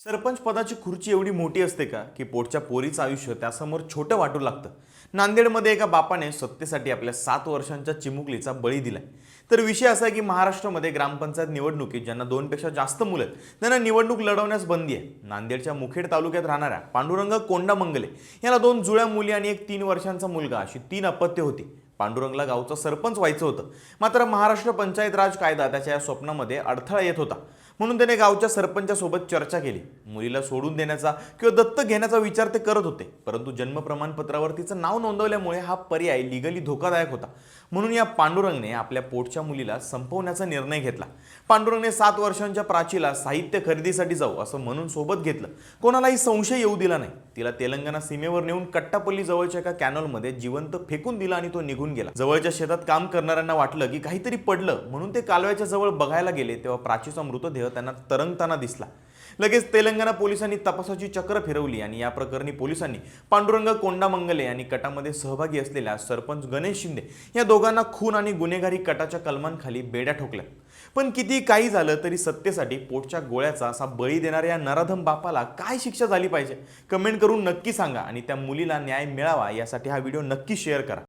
सरपंच पदाची खुर्ची एवढी मोठी असते का की पोटच्या पोरीचं आयुष्य त्यासमोर छोटं वाटू लागतं. नांदेडमध्ये एका बापाने सत्तेसाठी आपल्या 7 वर्षांच्या चिमुकलीचा बळी दिलाय. तर विषय असा आहे की महाराष्ट्रामध्ये ग्रामपंचायत निवडणुकीत ज्यांना 2पेक्षा जास्त मुलं आहेत त्यांना निवडणूक लढवण्यास बंदी आहे. नांदेडच्या मुखेड तालुक्यात राहणाऱ्या पांडुरंग कोंडा मंगले याला 2 जुळ्या मुली आणि एक 3 वर्षांचा मुलगा अशी 3 अपत्य होती. पांडुरंगला गावचा सरपंच व्हायचं होतं, मात्र महाराष्ट्र पंचायत राज कायदा त्याच्या या स्वप्नामध्ये अडथळा येत होता. म्हणून त्याने गावच्या सरपंचासोबत चर्चा केली. मुलीला सोडून देण्याचा किंवा दत्तक घेण्याचा विचार ते करत होते, परंतु जन्म प्रमाणपत्रावर तिचं नाव नोंदवल्यामुळे हा पर्याय लिगली धोकादायक होता. म्हणून या पांडुरंगने आपल्या पोटच्या मुलीला संपवण्याचा निर्णय घेतला. पांडुरंगने 7 वर्षांच्या प्राचीला साहित्य खरेदीसाठी जाऊ असं म्हणून सोबत घेतलं. कोणालाही संशय येऊ दिला नाही. तिला तेलंगणा सीमेवर नेऊन कट्टापल्ली जवळच्या एका कॅनॉलमध्ये जिवंत फेकून दिला आणि तो निघून गेला. जवळच्या शेतात काम करणाऱ्यांना वाटलं की काहीतरी पडलं, म्हणून ते कालव्याच्या जवळ बघायला गेले तेव्हा प्राचीचा मृतदेह त्यांना तरंगताना दिसला. लगेच तेलंगणा पोलिसांनी तपासाची चक्र फिरवली आणि या प्रकरणी पोलिसांनी पांडुरंग कोंडा मंगले आणि कटामध्ये सहभागी असलेल्या सरपंच गणेश शिंदे या दोघांना खून आणि गुन्हेगारी कटाच्या कलमांखाली बेड्या ठोकल्या. पण किती काही झालं तरी सत्तेसाठी पोटच्या गोळ्याचा असा बळी देणाऱ्या या नराधम बापाला काय शिक्षा झाली पाहिजे, कमेंट करून नक्की सांगा आणि त्या मुलीला न्याय मिळावा यासाठी हा व्हिडिओ नक्की शेअर करा.